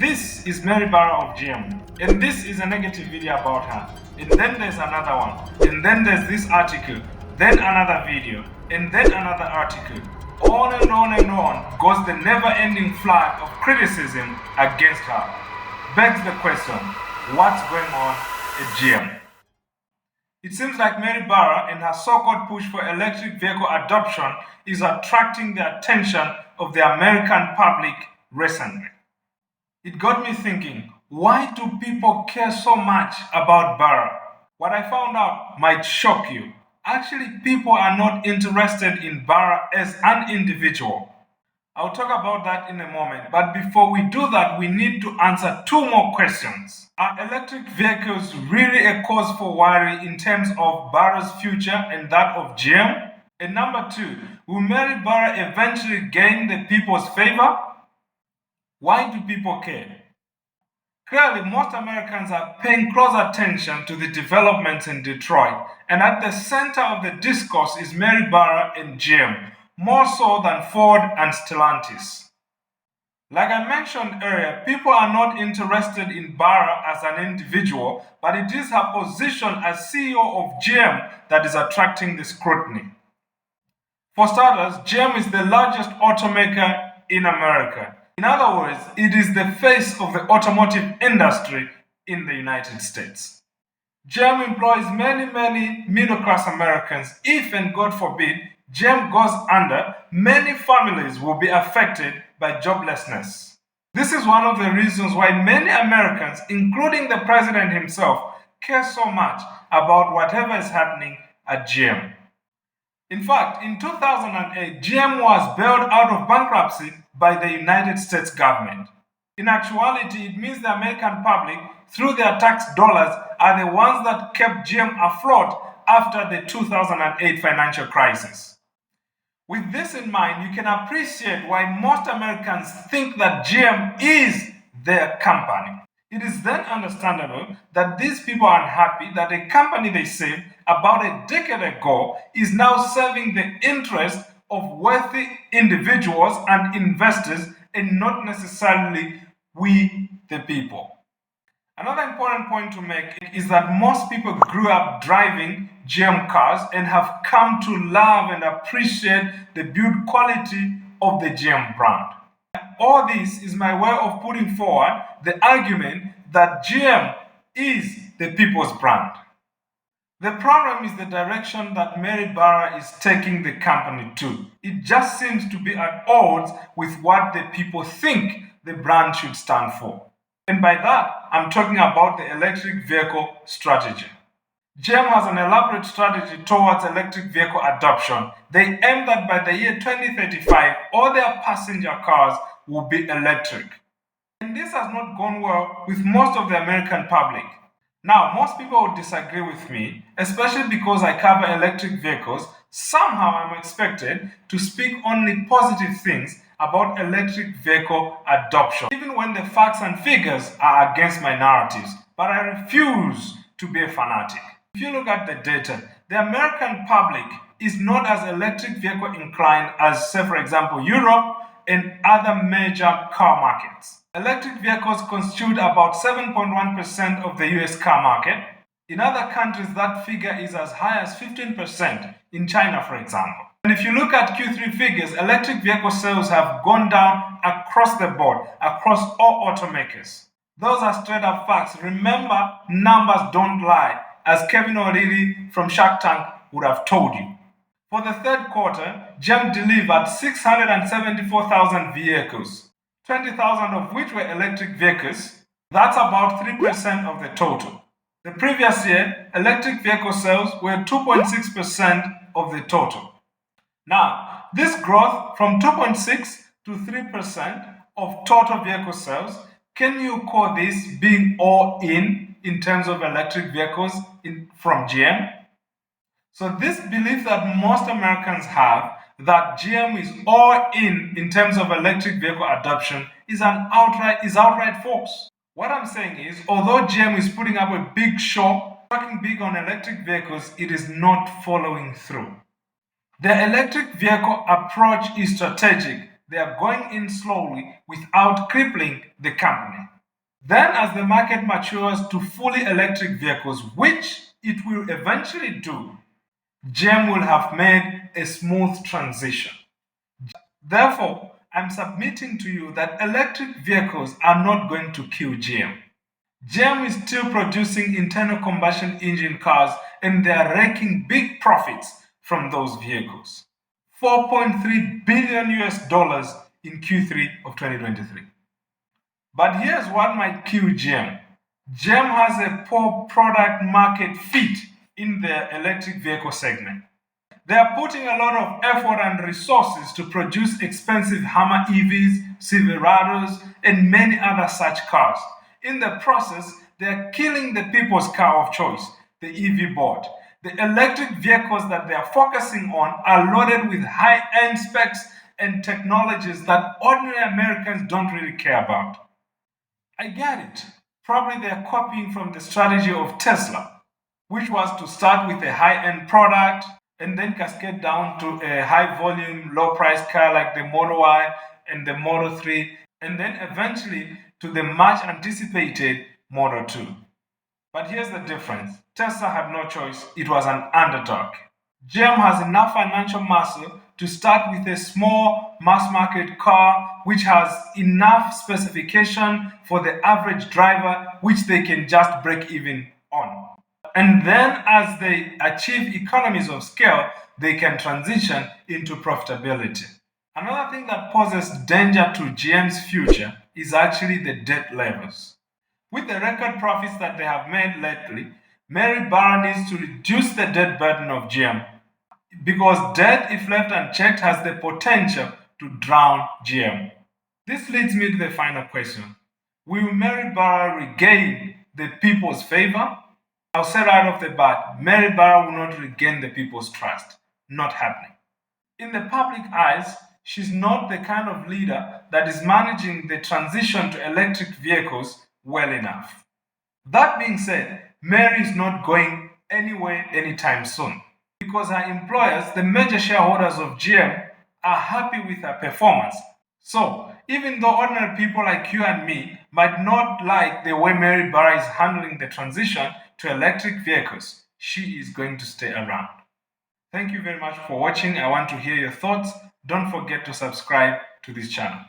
This is Mary Barra of GM, and this is a negative video about her. And then there's another one, and then there's this article, then another video, and then another article. On and on and on goes the never-ending flood of criticism against her. Begs the question, what's going on at GM? It seems like Mary Barra and her so-called push for electric vehicle adoption is attracting the attention of the American public recently. It got me thinking, why do people care so much about Barra? What I found out might shock you. Actually, people are not interested in Barra as an individual. I'll talk about that in a moment, but before we do that, we need to answer two more questions. Are electric vehicles really a cause for worry in terms of Barra's future and that of GM? And number two, will Mary Barra eventually gain the people's favor? Why do people care? Clearly, most Americans are paying close attention to the developments in Detroit, and at the center of the discourse is Mary Barra and GM, more so than Ford and Stellantis. Like I mentioned earlier, people are not interested in Barra as an individual, but it is her position as CEO of GM that is attracting the scrutiny. For starters, GM is the largest automaker in America. In other words, it is the face of the automotive industry in the United States. GM employs many middle-class Americans. If, and God forbid, GM goes under, many families will be affected by joblessness. This is one of the reasons why many Americans, including the president himself, care so much about whatever is happening at GM. In fact, in 2008, GM was bailed out of bankruptcy by the United States government. In actuality, it means the American public, through their tax dollars, are the ones that kept GM afloat after the 2008 financial crisis. With this in mind, you can appreciate why most Americans think that GM is their company. It is then understandable that these people are unhappy that a company they saved about a decade ago is now serving the interests of wealthy individuals and investors and not necessarily we the people. Another important point to make is that most people grew up driving GM cars and have come to love and appreciate the build quality of the GM brand. All this is my way of putting forward the argument that GM is the people's brand. The problem is the direction that Mary Barra is taking the company to. It just seems to be at odds with what the people think the brand should stand for. And by that, I'm talking about the electric vehicle strategy. GM has an elaborate strategy towards electric vehicle adoption. They aim that by the year 2035, all their passenger cars will be electric. And this has not gone well with most of the American public. Now, most people would disagree with me, especially because I cover electric vehicles. Somehow I'm expected to speak only positive things about electric vehicle adoption, even when the facts and figures are against my narratives. But I refuse to be a fanatic. If you look at the data, the American public is not as electric vehicle inclined as, say, for example, Europe and other major car markets. Electric vehicles constitute about 7.1% of the US car market. In other countries, that figure is as high as 15%, in China, for example. And if you look at Q3 figures, electric vehicle sales have gone down across the board, across all automakers. Those are straight up facts. Remember, numbers don't lie, as Kevin O'Leary from Shark Tank would have told you. For the third quarter, GM delivered 674,000 vehicles, 20,000 of which were electric vehicles. That's about 3% of the total. The previous year, electric vehicle sales were 2.6% of the total. Now, this growth from 2.6 to 3% of total vehicle sales, can you call this being all in terms of electric vehicles from GM? So this belief that most Americans have that GM is all in terms of electric vehicle adoption is outright false. What I'm saying is, although GM is putting up a big show, talking big on electric vehicles, it is not following through. The electric vehicle approach is strategic. they are going in slowly without crippling the company. Then, as the market matures to fully electric vehicles, which it will eventually do, GM will have made a smooth transition. Therefore, I'm submitting to you that electric vehicles are not going to kill GM. GM is still producing internal combustion engine cars and they are raking big profits from those vehicles. 4.3 billion US dollars in Q3 of 2023. But here's what might kill GM. GM has a poor product market fit in the electric vehicle segment. They are putting a lot of effort and resources to produce expensive Hummer EVs, Silverados, and many other such cars. In the process, they are killing the people's car of choice, the EV board. The electric vehicles that they are focusing on are loaded with high-end specs and technologies that ordinary Americans don't really care about. I get it. Probably they are copying from the strategy of Tesla, which was to start with a high-end product and then cascade down to a high volume, low price car like the Model Y and the Model 3, and then eventually to the much anticipated Model 2. But here's the difference. Tesla had no choice, it was an underdog. GM has enough financial muscle to start with a small mass market car which has enough specification for the average driver which they can just break even on. And then as they achieve economies of scale, they can transition into profitability. Another thing that poses danger to GM's future is actually the debt levels. With the record profits that they have made lately, Mary Barra needs to reduce the debt burden of GM because debt, if left unchecked, has the potential to drown GM. This leads me to the final question. Will Mary Barra regain the people's favor? I'll say right off the bat, Mary Barra will not regain the people's trust. Not happening. In the public eyes, she's not the kind of leader that is managing the transition to electric vehicles well enough. That being said, Mary is not going anywhere anytime soon because her employers, the major shareholders of GM, are happy with her performance. So, even though ordinary people like you and me might not like the way Mary Barra is handling the transition to electric vehicles, she is going to stay around. Thank you very much for watching. I want to hear your thoughts. Don't forget to subscribe to this channel.